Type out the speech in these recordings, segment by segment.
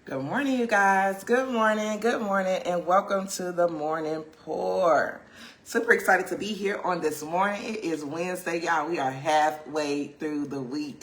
Good morning, you guys. Good morning, and welcome to the morning pour. Super excited to be here on this morning. It is Wednesday, y'all. We are halfway through the week.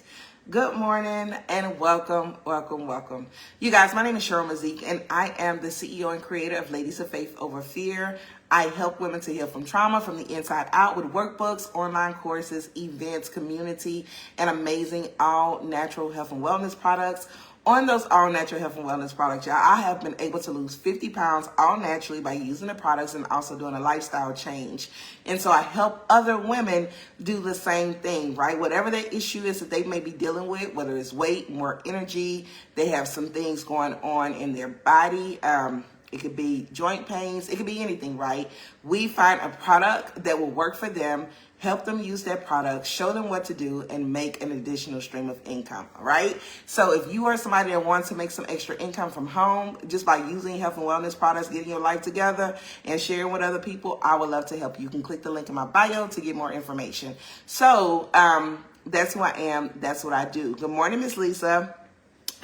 Good morning and welcome. You guys, my name is Cheryl Mazik, and I am the CEO and creator of Ladies of Faith Over Fear. I help women to heal from trauma from the inside out with workbooks, online courses, events, community, and amazing all-natural health and wellness products. On those all-natural health and wellness products, y'all, I have been able to lose 50 pounds all naturally by using the products and also doing a lifestyle change. And so I help other women do the same thing, right? Whatever the issue is that they may be dealing with, whether it's weight, more energy, they have some things going on in their body. It could be joint pains. It could be anything, right? We find a product that will work for them, help them use that product, show them what to do, and make an additional stream of income, all right? So if you are somebody that wants to make some extra income from home just by using health and wellness products, getting your life together, and sharing with other people, I would love to help you. You can click the link in my bio to get more information. So that's who I am. That's what I do. Good morning, Miss Lisa.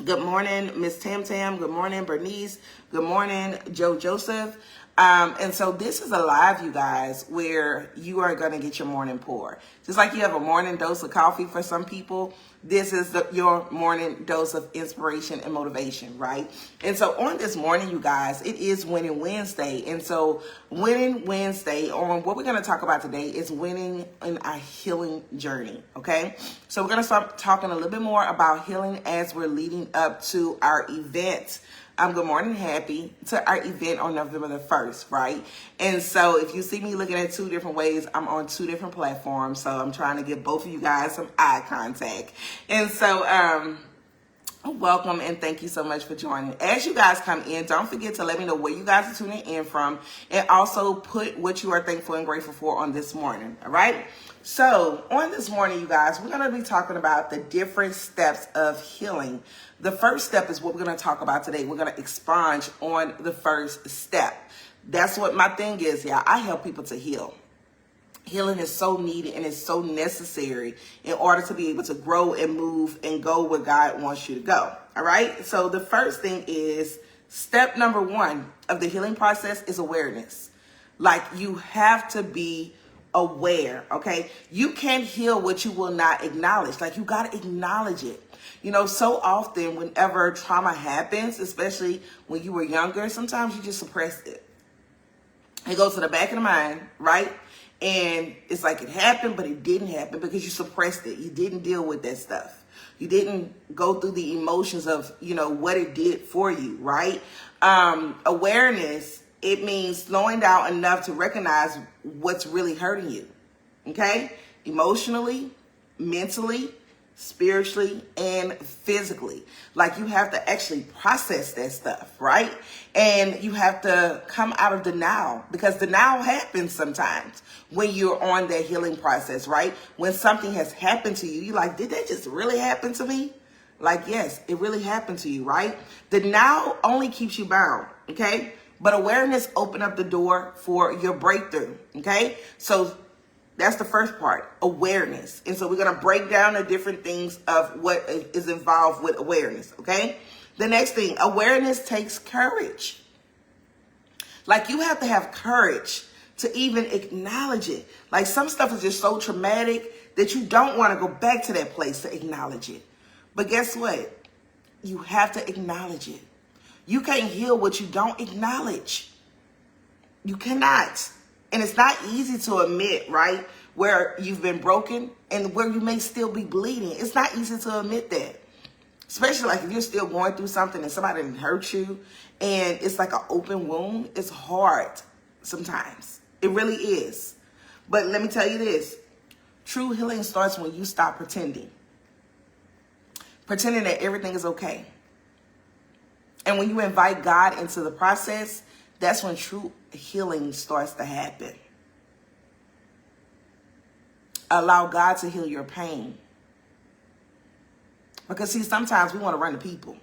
Good morning, Miss Tam Tam. Good morning, Bernice. Good morning, Joe Joseph. And so this is a live, you guys, where you are going to get your morning pour. Just like you have a morning dose of coffee for some people, this is your morning dose of inspiration and motivation, right? And so on this morning, you guys, it is Winning Wednesday. And so Winning Wednesday, on what we're going to talk about today is winning in our healing journey, okay? So we're going to start talking a little bit more about healing as we're leading up to our event. Good morning, happy to our event on November the 1st, right? And so if you see me looking at two different ways, I'm on two different platforms. So I'm trying to give both of you guys some eye contact. And so welcome and thank you so much for joining. As you guys come in, don't forget to let me know where you guys are tuning in from, and also put what you are thankful and grateful for on this morning, all right? So on this morning, you guys, we're going to be talking about the different steps of healing. The first step is what we're going to talk about today. We're going to expunge on the first step. That's what my thing is, yeah. I help people to heal. Healing is so needed and it's so necessary in order to be able to grow and move and go where God wants you to go. All right. So the first thing is step number one of the healing process is awareness. Like you have to be aware. Okay. You can't heal what you will not acknowledge. Like you got to acknowledge it. You know, so often whenever trauma happens, especially when you were younger, sometimes you just suppressed it. It goes to the back of the mind, right? And it's like it happened, but it didn't happen because you suppressed it. You didn't deal with that stuff. You didn't go through the emotions of, you know, what it did for you, right? Awareness, it means slowing down enough to recognize what's really hurting you, okay? Emotionally, mentally, spiritually, and physically. Like you have to actually process that stuff, right? And you have to come out of denial, because denial happens sometimes when you're on that healing process, right? When something has happened to you, you're like, did that just really happen to me? Like, yes, it really happened to you, right? Denial only keeps you bound, okay? But awareness opens up the door for your breakthrough, okay? So that's the first part, awareness. And so we're going to break down the different things of what is involved with awareness, okay? The next thing, awareness takes courage. Like you have to have courage to even acknowledge it. Like some stuff is just so traumatic that you don't want to go back to that place to acknowledge it. But guess what? You have to acknowledge it. You can't heal what you don't acknowledge. You cannot. And it's not easy to admit, right, where you've been broken and where you may still be bleeding. It's not easy to admit that. Especially like if you're still going through something and somebody didn't hurt you and it's like an open wound. It's hard sometimes. It really is. But let me tell you this. True healing starts when you stop pretending. Pretending that everything is okay. And when you invite God into the process, that's when true healing starts to happen. Allow God to heal your pain. Because see, sometimes we want to run to people,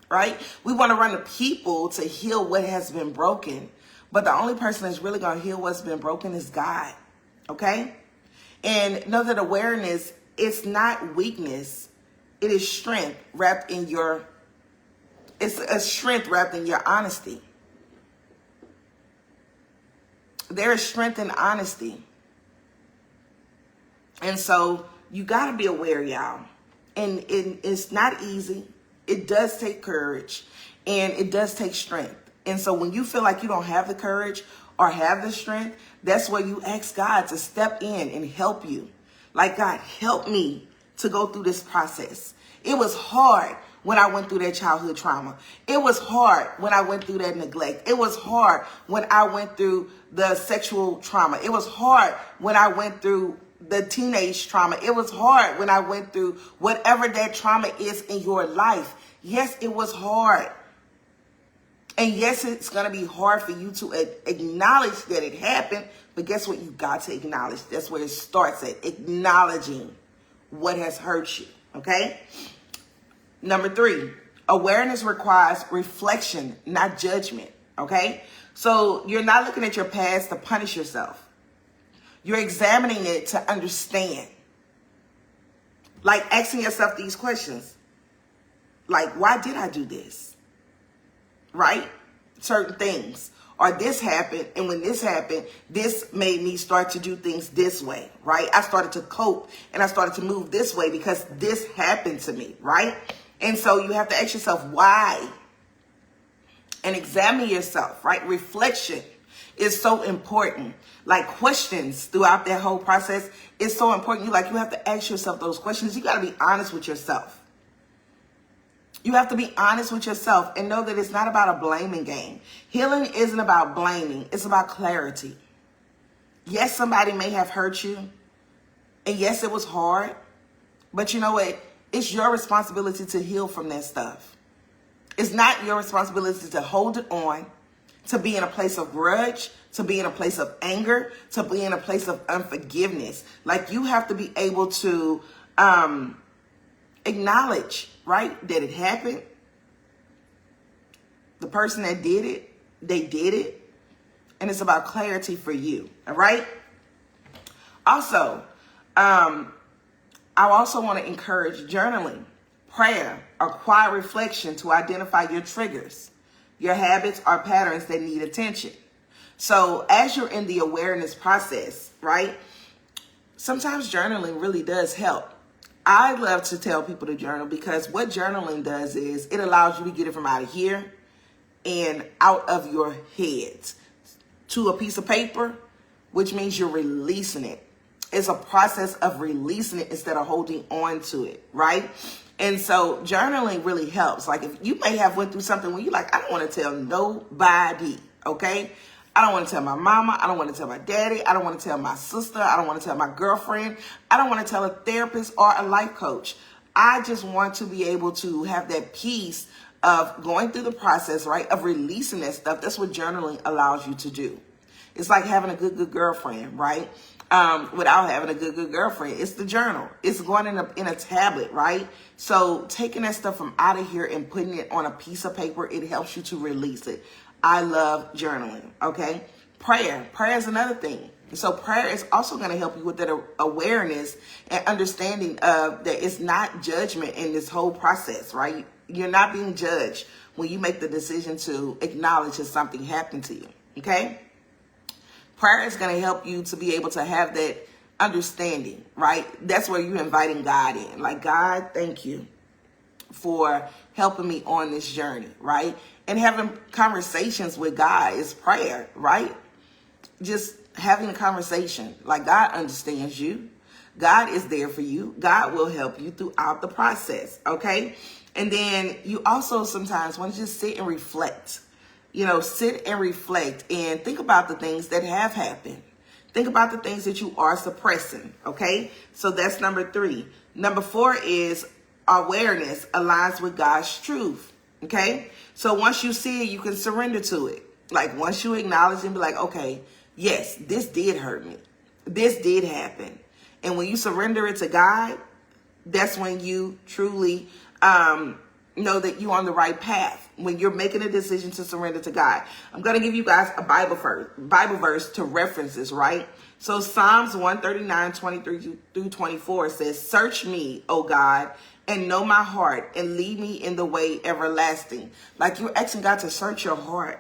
right? We want to run to people to heal what has been broken. But the only person that's really going to heal what's been broken is God, okay? And know that awareness, it's not weakness. It is strength wrapped in your It's a strength wrapped in your honesty. There is strength in honesty. And so you got to be aware, y'all. And it's not easy. It does take courage, and it does take strength. And so when you feel like you don't have the courage or have the strength, that's where you ask God to step in and help you. Like, God, help me to go through this process. It was hard when I went through that childhood trauma. It was hard when I went through that neglect. It was hard when I went through the sexual trauma. It was hard when I went through the teenage trauma. It was hard when I went through whatever that trauma is in your life. Yes, it was hard. And yes, it's going to be hard for you to acknowledge that it happened. But guess what? You got to acknowledge. That's where it starts at. Acknowledging what has hurt you. Okay? Number 3, awareness requires reflection, not judgment. Okay? So you're not looking at your past to punish yourself. You're examining it to understand. Like asking yourself these questions. Like, why did I do this? Right? Certain things. Or this happened, and when this happened, this made me start to do things this way, right? I started to cope, and I started to move this way because this happened to me, right? And so you have to ask yourself, why? And examine yourself, right? Reflection is so important. Like, questions throughout that whole process is so important. You have to ask yourself those questions. You got to be honest with yourself. You have to be honest with yourself and know that it's not about a blaming game. Healing isn't about blaming. It's about clarity. Yes, somebody may have hurt you. And yes, it was hard. But you know what? It's your responsibility to heal from that stuff. It's not your responsibility to hold it on, to be in a place of grudge, to be in a place of anger, to be in a place of unforgiveness. Like, you have to be able to acknowledge, right, that it happened. The person that did it, they did it. And it's about clarity for you, all right? Also, I also want to encourage journaling, prayer, or quiet reflection to identify your triggers, your habits, or patterns that need attention. So as you're in the awareness process, right, sometimes journaling really does help. I love to tell people to journal because what journaling does is it allows you to get it from out of here and out of your head to a piece of paper, which means you're releasing it. It's a process of releasing it instead of holding on to it, right? And so journaling really helps. Like, if you may have went through something where you're like, I don't want to tell nobody, okay? I don't want to tell my mama. I don't want to tell my daddy. I don't want to tell my sister. I don't want to tell my girlfriend. I don't want to tell a therapist or a life coach. I just want to be able to have that peace of going through the process, right, of releasing that stuff. That's what journaling allows you to do. It's like having a good girlfriend, right? Without having a good girlfriend. It's the journal. It's going in a tablet, right? So taking that stuff from out of here and putting it on a piece of paper, it helps you to release it. I love journaling, okay? Prayer is another thing. So prayer is also going to help you with that awareness and understanding of that it's not judgment in this whole process, right? You're not being judged when you make the decision to acknowledge that something happened to you, okay? Prayer is going to help you to be able to have that understanding, right? That's where you're inviting God in. Like, God, thank you for helping me on this journey, right? And having conversations with God is prayer, right? Just having a conversation. Like, God understands you. God is there for you. God will help you throughout the process, okay? And then you also sometimes want to just sit and reflect. You know, sit and reflect and think about the things that have happened. Think about the things that you are suppressing, okay? So that's number 3. Number 4 is awareness aligns with God's truth, okay? So once you see it, you can surrender to it. Like, once you acknowledge and be like, okay, yes, this did hurt me. This did happen. And when you surrender it to God, that's when you truly know that you're on the right path. When you're making a decision to surrender to God. I'm going to give you guys a Bible verse to reference this, right? So Psalms 139, 23 through 24 says, search me, O God, and know my heart, and lead me in the way everlasting. Like you're asking God to search your heart,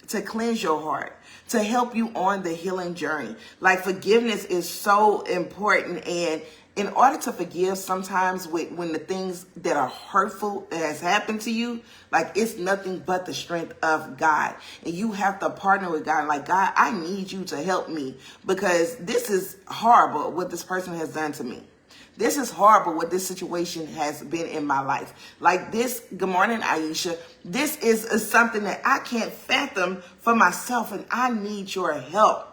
to cleanse your heart, to help you on the healing journey. Like forgiveness is so important. And in order to forgive, sometimes when the things that are hurtful that has happened to you, like it's nothing but the strength of God. And you have to partner with God. Like, God, I need you to help me because this is horrible what this person has done to me. This is horrible what this situation has been in my life. Like this, good morning, Aisha. This is something that I can't fathom for myself, and I need your help.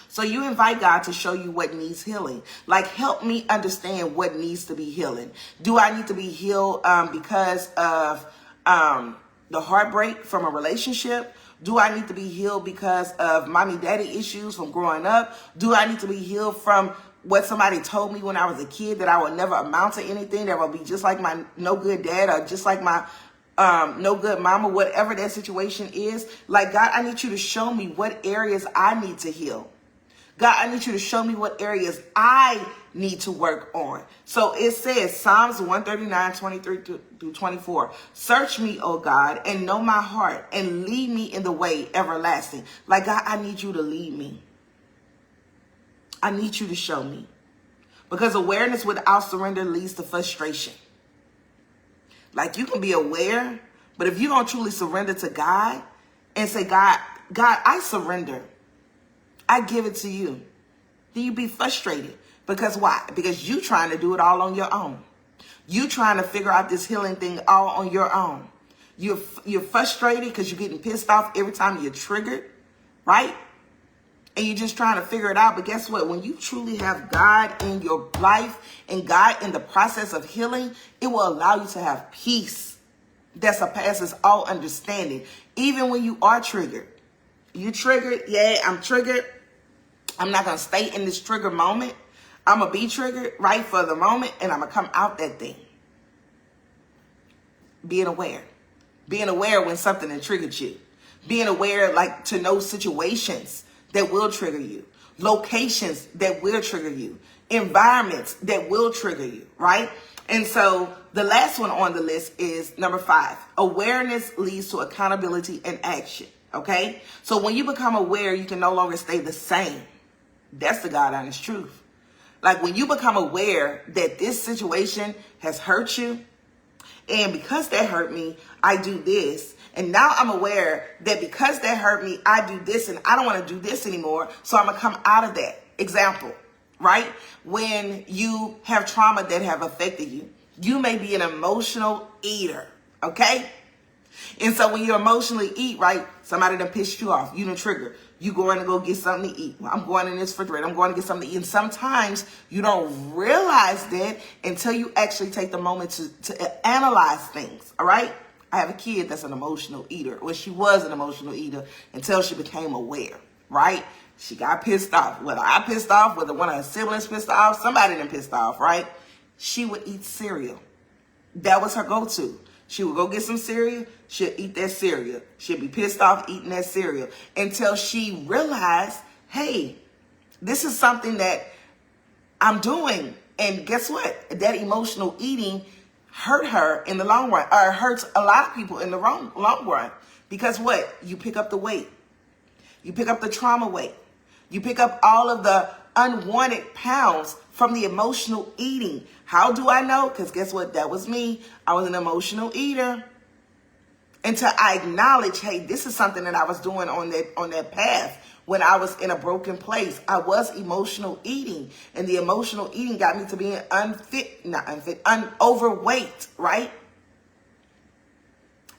So you invite God to show you what needs healing. Like, help me understand what needs to be healing. Do I need to be healed because of the heartbreak from a relationship? Do I need to be healed because of mommy daddy issues from growing up? Do I need to be healed from what somebody told me when I was a kid, that I would never amount to anything, that would be just like my no good dad or just like my no good mama, whatever that situation is? Like, God, I need you to show me what areas I need to heal. God, I need you to show me what areas I need to work on. So it says, Psalms 139, 23 through 24, search me, O God, and know my heart, and lead me in the way everlasting. Like, God, I need you to lead me. I need you to show me. Because awareness without surrender leads to frustration. Like, you can be aware, but if you don't truly surrender to God and say, God, I surrender, I give it to you, then you be frustrated. Because why? Because you trying to do it all on your own. You trying to figure out this healing thing all on your own. You're frustrated because you're getting pissed off every time you're triggered, right? And you're just trying to figure it out. But guess what? When you truly have God in your life and God in the process of healing, it will allow you to have peace that surpasses all understanding. Even when you are triggered. You triggered? Yeah, I'm triggered. I'm not going to stay in this trigger moment. I'm going to be triggered right for the moment, and I'm going to come out that thing. Being aware. Being aware when something has triggered you. Being aware, like, to know situations that will trigger you. Locations that will trigger you. Environments that will trigger you, right? And so the last one on the list is number 5. Awareness leads to accountability and action. Okay? So when you become aware, you can no longer stay the same. That's the God honest truth. Like, when you become aware that this situation has hurt you, and because that hurt me, I do this. And now I'm aware that because that hurt me, I do this, and I don't want to do this anymore. So I'm going to come out of that. Example, right? When you have trauma that have affected you, you may be an emotional eater. Okay? And so when you emotionally eat, right, somebody done pissed you off, you done trigger. You going to go get something to eat. Well, I'm going in this refrigerator. I'm going to get something to eat. And sometimes you don't realize that until you actually take the moment to analyze things. All right. I have a kid that's an emotional eater. Well, she was an emotional eater until she became aware. Right. She got pissed off. Whether I pissed off, whether one of her siblings pissed off, somebody done pissed off. Right. She would eat cereal. That was her go-to. She would go get some cereal. She'll eat that cereal. She'll be pissed off eating that cereal until she realized, hey, this is something that I'm doing. And guess what? That emotional eating hurt her in the long run, or hurts a lot of people in the long run. Because what? You pick up the weight. You pick up the trauma weight. You pick up all of the unwanted pounds from the emotional eating. How do I know? Because guess what? That was me. I was an emotional eater. Until I acknowledge, hey, this is something that I was doing on that path when I was in a broken place. I was emotional eating. And the emotional eating got me to being overweight, right?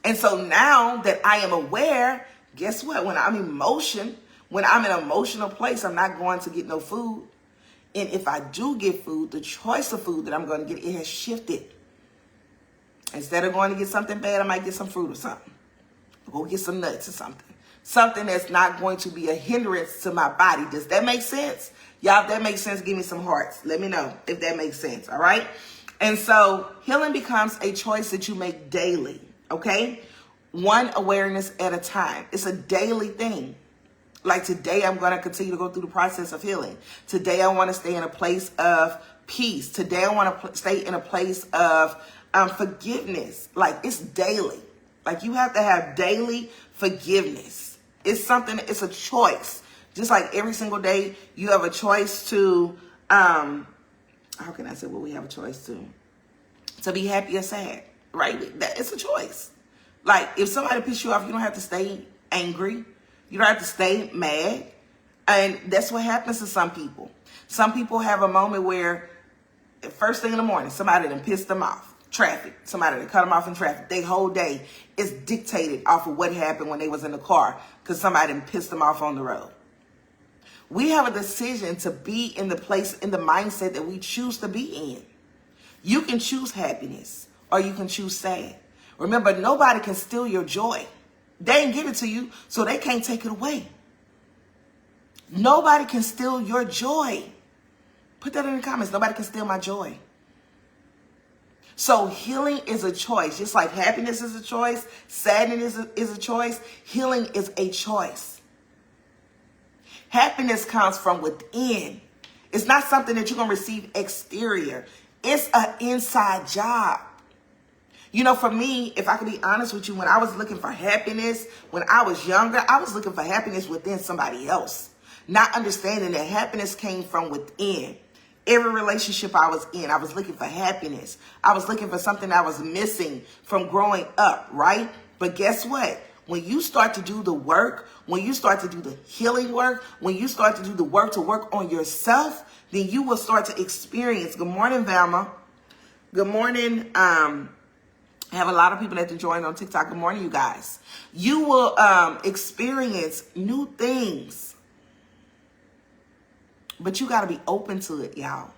And so now that I am aware, guess what? When I'm in an emotional place, I'm not going to get no food. And if I do get food, the choice of food that I'm going to get, it has shifted. Instead of going to get something bad, I might get some fruit or something. Go get some nuts or something. Something that's not going to be a hindrance to my body. Does that make sense? Y'all, if that makes sense, give me some hearts. Let me know if that makes sense, all right? And so healing becomes a choice that you make daily, okay? One awareness at a time. It's a daily thing. Like today, I'm going to continue to go through the process of healing. Today, I want to stay in a place of peace. Today, I want to stay in a place of forgiveness. Like it's daily. Like you have to have daily forgiveness. It's something, it's a choice. Just like every single day, you have a choice to, how can I say what we have a choice to be happy or sad, right? It's a choice. Like if somebody pisses you off, you don't have to stay angry. You don't have to stay mad. And that's what happens to some people. Some people have a moment where first thing in the morning, somebody done pissed them off. Traffic. Somebody done cut them off in traffic. Their whole day is dictated off of what happened when they was in the car because somebody done pissed them off on the road. We have a decision to be in the place, in the mindset that we choose to be in. You can choose happiness or you can choose sad. Remember, nobody can steal your joy. They ain't give it to you, so they can't take it away. Nobody can steal your joy. Put that in the comments. Nobody can steal my joy. So healing is a choice. Just like happiness is a choice, sadness is a choice, healing is a choice. Happiness comes from within. It's not something that you're going to receive exterior. It's an inside job. You know, for me, if I could be honest with you, when I was looking for happiness, when I was younger, I was looking for happiness within somebody else. Not understanding that happiness came from within. Every relationship I was in, I was looking for happiness. I was looking for something I was missing from growing up, right? But guess what? When you start to do the work, when you start to do the healing work, when you start to do the work to work on yourself, then you will start to experience. Good morning, Velma. Good morning. I have a lot of people that have joined on TikTok. Good morning, you guys. You will experience new things. But you got to be open to it, y'all.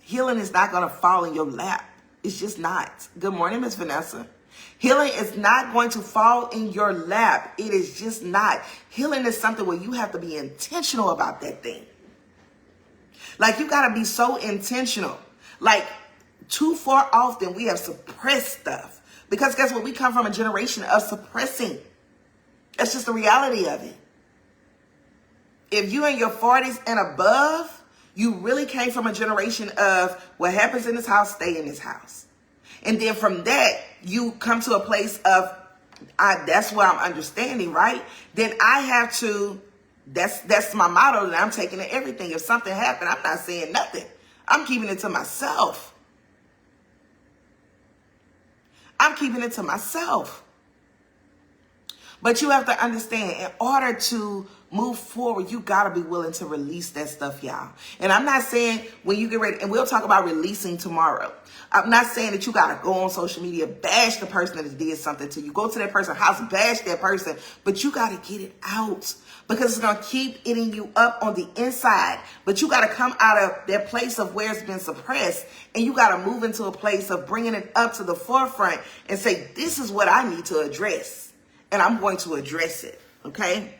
Healing is not going to fall in your lap. It's just not. Good morning, Miss Vanessa. Healing is not going to fall in your lap. It is just not. Healing is something where you have to be intentional about that thing. Like you got to be so intentional. Like too far often we have suppressed stuff. Because guess what? We come from a generation of suppressing. That's just the reality of it. If you're in your 40s and above, you really came from a generation of what happens in this house, stay in this house. And then from that, you come to a place of, that's what I'm understanding, right? Then I have to, that's my motto that I'm taking to everything. If something happened, I'm not saying nothing. I'm keeping it to myself. I'm keeping it to myself. But you have to understand, in order to move forward, you got to be willing to release that stuff, y'all. And I'm not saying when you get ready, and we'll talk about releasing tomorrow. I'm not saying that you got to go on social media, bash the person that did something to you. Go to that person's house, bash that person. But you got to get it out because it's going to keep eating you up on the inside. But you got to come out of that place of where it's been suppressed. And you got to move into a place of bringing it up to the forefront and say, this is what I need to address. And I'm going to address it, okay?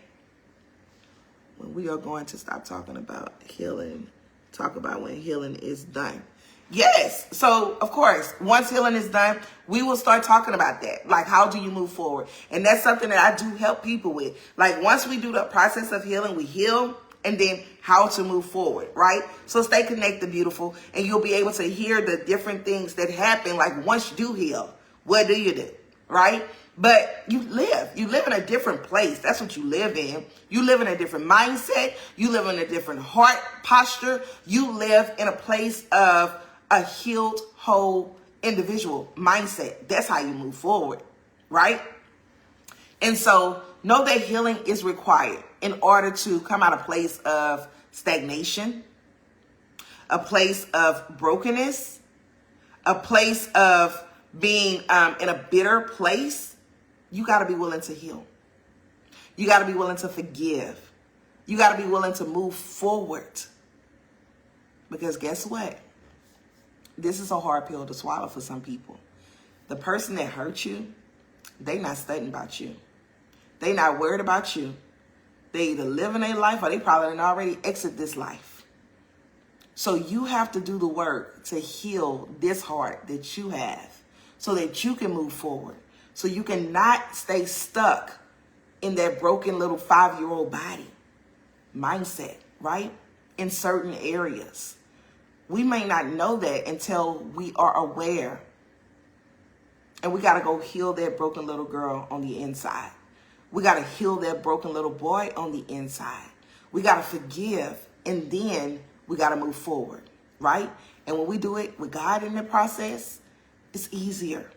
When we are going to stop talking about healing, talk about when healing is done. Yes. So, of course, once healing is done, we will start talking about that. Like, how do you move forward? And that's something that I do help people with. Like, once we do the process of healing, we heal, and then how to move forward, right? So stay connected, beautiful, and you'll be able to hear the different things that happen. Like, once you do heal, what do you do, right? But you live in a different place. That's what you live in. You live in a different mindset. You live in a different heart posture. You live in a place of a healed, whole individual mindset. That's how you move forward, right? And so know that healing is required in order to come out of a place of stagnation, a place of brokenness, a place of being in a bitter place. You got to be willing to heal. You got to be willing to forgive. You got to be willing to move forward. Because guess what? This is a hard pill to swallow for some people. The person that hurt you, they not studying about you. They not worried about you. They either living their life or they probably done already exit this life. So you have to do the work to heal this heart that you have so that you can move forward. So you cannot stay stuck in that broken little 5-year-old body mindset, right? In certain areas. We may not know that until we are aware. And we got to go heal that broken little girl on the inside. We got to heal that broken little boy on the inside. We got to forgive, and then we got to move forward, right? And when we do it with God in the process, it's easier.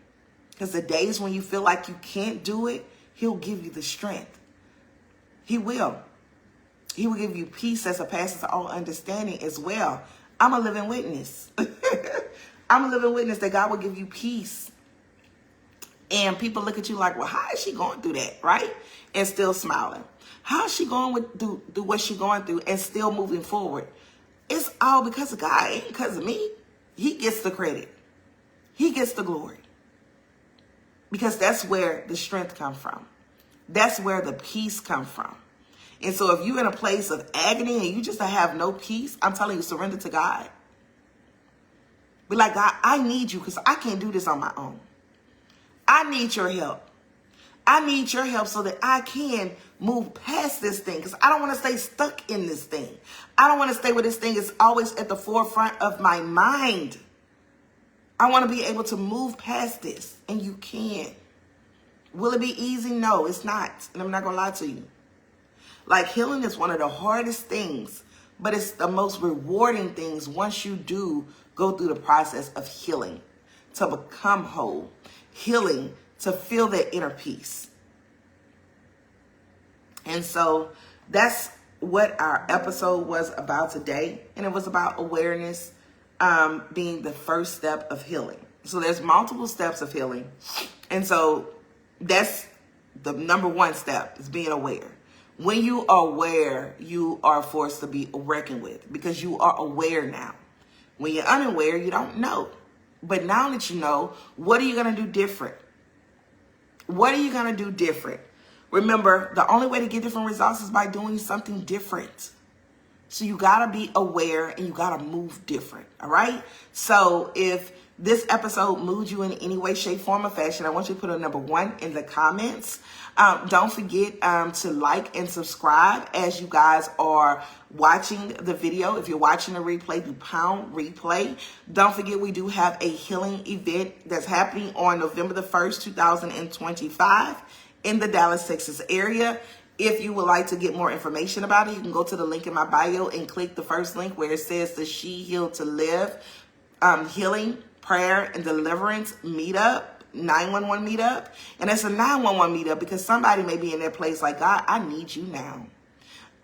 Because the days when you feel like you can't do it, he'll give you the strength. He will. He will give you peace that surpasses all understanding as well. I'm a living witness. I'm a living witness that God will give you peace. And people look at you like, well, how is she going through that, right? And still smiling. How is she going through what she's going through and still moving forward? It's all because of God, ain't because of me. He gets the credit. He gets the glory. Because that's where the strength comes from. That's where the peace comes from. And so if you're in a place of agony and you just have no peace, I'm telling you, surrender to God. Be like, God, I need you because I can't do this on my own. I need your help. I need your help so that I can move past this thing, because I don't want to stay stuck in this thing. I don't want to stay with this thing. It's always at the forefront of my mind. I want to be able to move past this, and you can. Will it be easy? No, it's not. And I'm not going to lie to you. Like, healing is one of the hardest things, but it's the most rewarding things once you do go through the process of healing, to become whole, healing, to feel that inner peace. And so that's what our episode was about today. And it was about awareness being the first step of healing. So there's multiple steps of healing. And so that's the number one step, is being aware. When you are aware, you are forced to be reckoned with, because you are aware now. When you're unaware, you don't know. But now that you know, what are you going to do different? What are you going to do different? Remember, the only way to get different results is by doing something different. So you got to be aware and you got to move different. All right. So if this episode moved you in any way, shape, form, or fashion, I want you to put a number 1 in the comments. Don't forget to like and subscribe as you guys are watching the video. If you're watching the replay, do pound replay. Don't forget, we do have a healing event that's happening on November the 1st, 2025 in the Dallas, Texas area. If you would like to get more information about it, you can go to the link in my bio and click the first link where it says the She Healed to Live Healing, Prayer, and Deliverance Meetup. 911 meetup. And it's a 911 meetup because somebody may be in their place like, God, I need you now.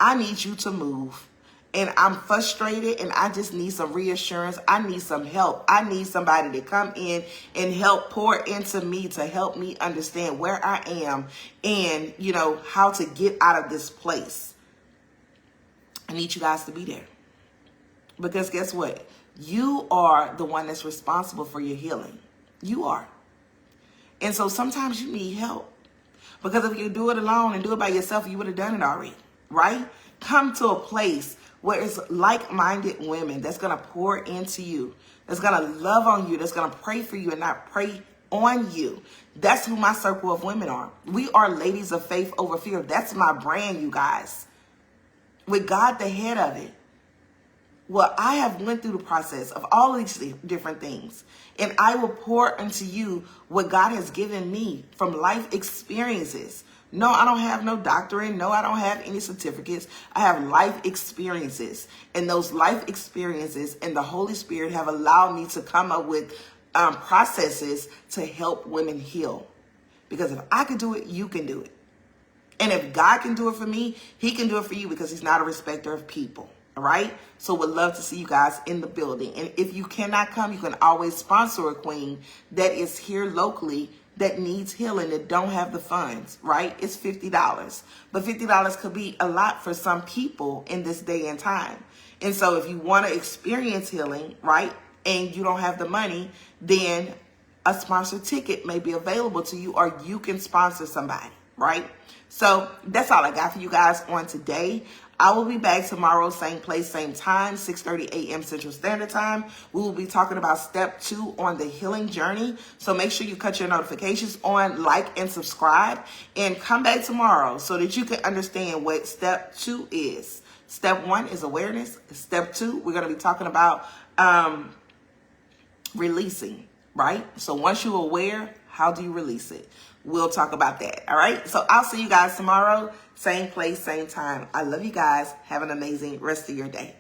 I need you to move. And I'm frustrated and I just need some reassurance. I need some help. I need somebody to come in and help pour into me, to help me understand where I am and, you know, how to get out of this place. I need you guys to be there. Because guess what? You are the one that's responsible for your healing. You are. And so sometimes you need help, because if you do it alone and do it by yourself, you would have done it already, right? Come to a place where it's like-minded women that's going to pour into you, that's going to love on you, that's going to pray for you and not pray on you. That's who my circle of women are. We are ladies of faith over fear. That's my brand, you guys. With God the head of it. Well, I have went through the process of all of these different things, and I will pour into you what God has given me from life experiences. No, I don't have no doctorate. No, I don't have any certificates. I have life experiences, and those life experiences and the Holy Spirit have allowed me to come up with processes to help women heal. Because if I could do it, you can do it. And if God can do it for me, he can do it for you, because he's not a respecter of people. All right. So would love to see you guys in the building. And if you cannot come, you can always sponsor a queen that is here locally that needs healing, that don't have the funds, right? It's $50. But $50 could be a lot for some people in this day and time. And so if you want to experience healing, right, and you don't have the money, then a sponsored ticket may be available to you, or you can sponsor somebody. right? So that's all I got for you guys on today. I will be back tomorrow, same place, same time, 6:30 a.m. Central Standard Time. We will be talking about step 2 on the healing journey. So make sure you cut your notifications on, like, and subscribe, and come back tomorrow so that you can understand what step 2 is. Step 1 is awareness. Step 2, we're going to be talking about releasing, right? So once you're aware, how do you release it? We'll talk about that. All right. So I'll see you guys tomorrow. Same place, same time. I love you guys. Have an amazing rest of your day.